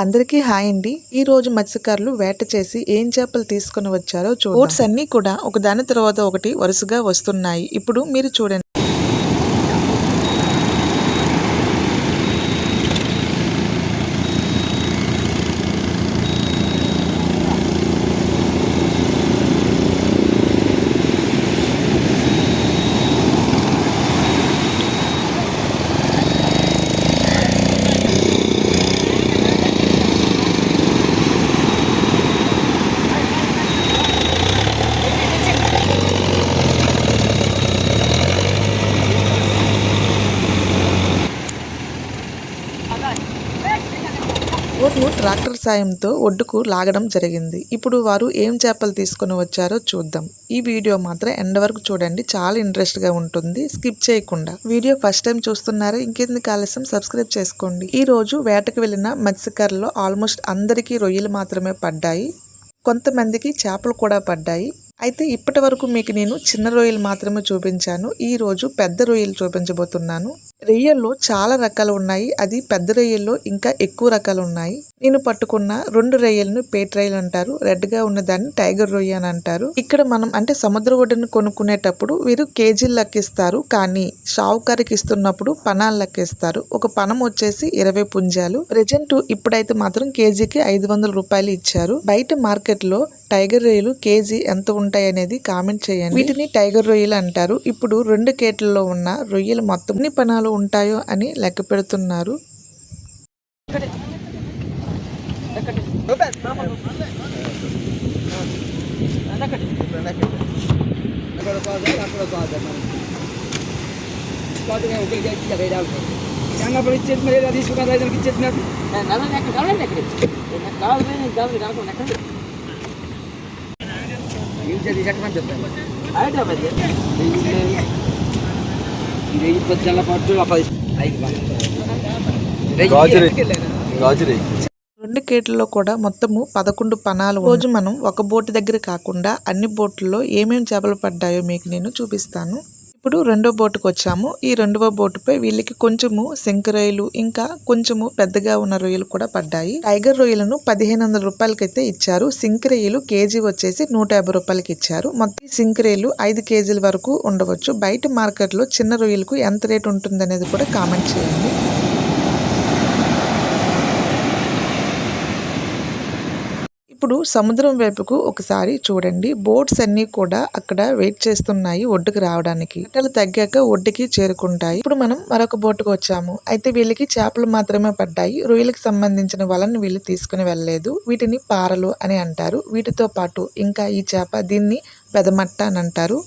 అందరికీ హాయ్ అండి. ఈ రోజు మత్స్యకారులు వేట చేసి ఏం చేపలు తీసుకొని వచ్చారో చూద్దాం. బోట్స్ అన్ని కూడా ఒక దాని తర్వాత ఒకటి వరుసగా వస్తున్నాయి. ఇప్పుడు మీరు చూడండి. బోట్ను ట్రాక్టర్ సాయంతో ఒడ్డుకు లాగడం జరిగింది. ఇప్పుడు వారు ఏం చేపలు తీసుకొని వచ్చారో చూద్దాం. ఈ వీడియో మాత్రం ఎండ్ వరకు చూడండి, చాలా ఇంట్రెస్ట్ గా ఉంటుంది. స్కిప్ చేయకుండా. వీడియో ఫస్ట్ టైం చూస్తున్నారా? ఇంకెందుకు ఆలస్యం, సబ్స్క్రైబ్ చేసుకోండి. ఈ రోజు వేటకు వెళ్లిన మత్స్యకారుల్లో ఆల్మోస్ట్ అందరికీ రొయ్యలు మాత్రమే పడ్డాయి. కొంతమందికి చేపలు కూడా పడ్డాయి. అయితే ఇప్పటి వరకు మీకు నేను చిన్న రొయ్యలు మాత్రమే చూపించాను. ఈ రోజు పెద్ద రొయ్యలు చూపించబోతున్నాను. రొయ్యల్లో చాలా రకాలు ఉన్నాయి. అది పెద్ద రొయ్యల్లో ఇంకా ఎక్కువ రకాలు ఉన్నాయి. నేను పట్టుకున్న 2 రొయ్యలను పేట రొయ్యలు అంటారు. రెడ్ గా ఉన్న దాన్ని టైగర్ రొయ్య అని అంటారు. ఇక్కడ మనం అంటే సముద్ర ఒడ్డును కొనుక్కునేటప్పుడు వీరు కేజీలు లెక్కిస్తారు, కానీ షావుకారికి ఇస్తున్నప్పుడు పనాలు లెక్కిస్తారు. ఒక పనం వచ్చేసి 20 పుంజాలు. ప్రెజెంట్ ఇప్పుడైతే మాత్రం కేజీకి 500 రూపాయలు ఇచ్చారు. బయట మార్కెట్ లో టైగర్ రొయ్యలు కేజీ ఎంత ఉంటాయి అనేది కామెంట్ చేయండి. వీటిని టైగర్ రొయ్యలు అంటారు. ఇప్పుడు 2 కేట్లలో ఉన్న రొయ్యలు మొత్తం ఎన్ని పనాలు ఉంటాయో అని లెక్క పెడుతున్నారు. రెండు కేట్లలో కూడా మొత్తము 11 పనాలు. రోజు మనం ఒక బోటు దగ్గర కాకుండా అన్ని బోట్లలో ఏమేమి చేపలు పడ్డాయో మీకు నేను చూపిస్తాను. ఇప్పుడు రెండో బోటుకు వచ్చాము. ఈ రెండవ బోటుపై వీళ్ళకి కొంచెము శంఖ రొయ్యలు ఇంకా కొంచెము పెద్దగా ఉన్న రొయ్యలు కూడా పడ్డాయి. టైగర్ రొయ్యలను 1500 రూపాయలకైతే ఇచ్చారు. శంఖ రొయ్యలు కేజీ వచ్చేసి 150 రూపాయలకి ఇచ్చారు. మొత్తం శంఖ రొయ్యలు 5 కేజీల వరకు ఉండవచ్చు. బయట మార్కెట్ లో చిన్న రొయ్యలకు ఎంత రేట్ ఉంటుంది అనేది కూడా కామెంట్ చేయండి. ఇప్పుడు సముద్రం వైపుకు ఒకసారి చూడండి. బోట్స్ అన్ని కూడా అక్కడ వెయిట్ చేస్తున్నాయి ఒడ్డుకు రావడానికి. గంటలు తగ్గాక ఒడ్డుకి చేరుకుంటాయి. ఇప్పుడు మనం మరొక బోటుకు వచ్చాము. అయితే వీళ్ళకి చేపలు మాత్రమే పడ్డాయి. రొయ్యలకు సంబంధించిన వలను వీళ్ళు తీసుకుని వెళ్ళలేదు. వీటిని పారలు అని అంటారు. వీటితో పాటు ఇంకా ఈ చేప, దీన్ని పెదమట్ట అని అంటారు.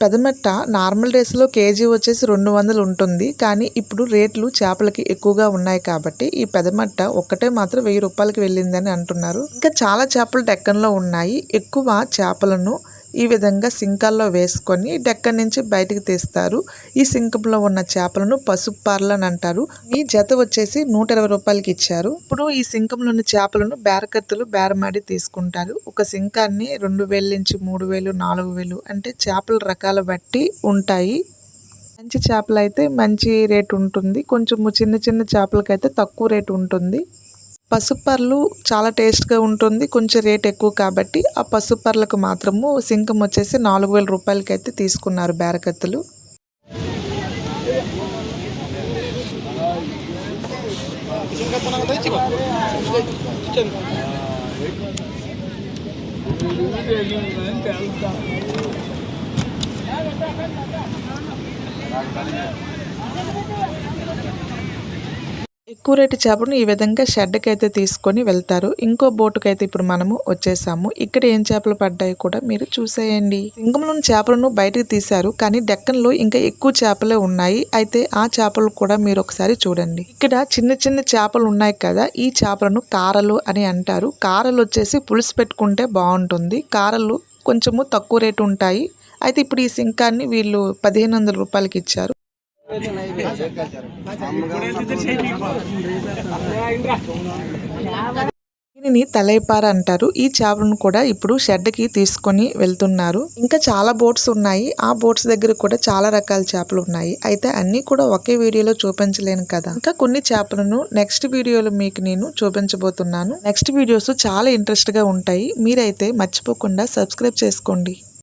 పెదమట్ట నార్మల్ డేస్ లో కేజీ వచ్చేసి 200 ఉంటుంది. కానీ ఇప్పుడు రేట్లు చేపలకి ఎక్కువగా ఉన్నాయి కాబట్టి ఈ పెదమట్ట ఒక్కటే మాత్రం 1000 రూపాయలకి వెళ్ళిందని అంటున్నారు. ఇంకా చాలా చేపలు డెక్కన్లో ఉన్నాయి. ఎక్కువ చేపలను ఈ విధంగా సింకాల్లో వేసుకొని డెక్కన్ నుంచి బయటకు తీస్తారు. ఈ సింకంలో ఉన్న చేపలను పసుపు పారలు అని అంటారు. ఈ జత వచ్చేసి 120 రూపాయలకి ఇచ్చారు. ఇప్పుడు ఈ సింకంలో ఉన్న చేపలను బేరకత్తులు బేరమాడి తీసుకుంటారు. ఒక సింకాన్ని 2000 నుంచి 3000, 4000 అంటే చేపల రకాల బట్టి ఉంటాయి. మంచి చేపలు అయితే మంచి రేటు ఉంటుంది. కొంచెం చిన్న చిన్న చేపలకైతే తక్కువ రేటు ఉంటుంది. పసుపర్లు చాలా టేస్ట్గా ఉంటుంది. కొంచెం రేట్ ఎక్కువ కాబట్టి ఆ పసుపర్లకు మాత్రము సింకం వచ్చేసి 4000 రూపాయలకి అయితే తీసుకున్నారు బేరకత్తులు. ఎక్కువ రేటు చేపలను ఈ విధంగా షెడ్కి అయితే తీసుకొని వెళ్తారు. ఇంకో బోటుకి అయితే ఇప్పుడు మనము వచ్చేసాము. ఇక్కడ ఏం చేపలు పడ్డాయి కూడా మీరు చూసేయండి. సింగంలోని చేపలను బయటకు తీశారు, కానీ డెక్కన్లో ఇంకా ఎక్కువ చేపలే ఉన్నాయి. అయితే ఆ చేపలు కూడా మీరు ఒకసారి చూడండి. ఇక్కడ చిన్న చిన్న చేపలు ఉన్నాయి కదా, ఈ చేపలను కారలు అని అంటారు. కారలు వచ్చేసి పులుసు పెట్టుకుంటే బాగుంటుంది. కారలు కొంచెము తక్కువ రేటు ఉంటాయి. అయితే ఇప్పుడు ఈ సింకాన్ని వీళ్ళు 1500 రూపాయలకి ఇచ్చారు. దీనిని తలైపార అంటారు. ఈ చేపలను కూడా ఇప్పుడు షెడ్ కి తీసుకొని వెళ్తున్నారు. ఇంకా చాలా బోట్స్ ఉన్నాయి. ఆ బోట్స్ దగ్గర కూడా చాలా రకాల చేపలు ఉన్నాయి. అయితే అన్ని కూడా ఒకే వీడియోలో చూపించలేను కదా. ఇంకా కొన్ని చేపలను నెక్స్ట్ వీడియోలో మీకు నేను చూపించబోతున్నాను. నెక్స్ట్ వీడియోస్ చాలా ఇంట్రెస్ట్ గా ఉంటాయి. మీరైతే మర్చిపోకుండా సబ్స్క్రైబ్ చేసుకోండి.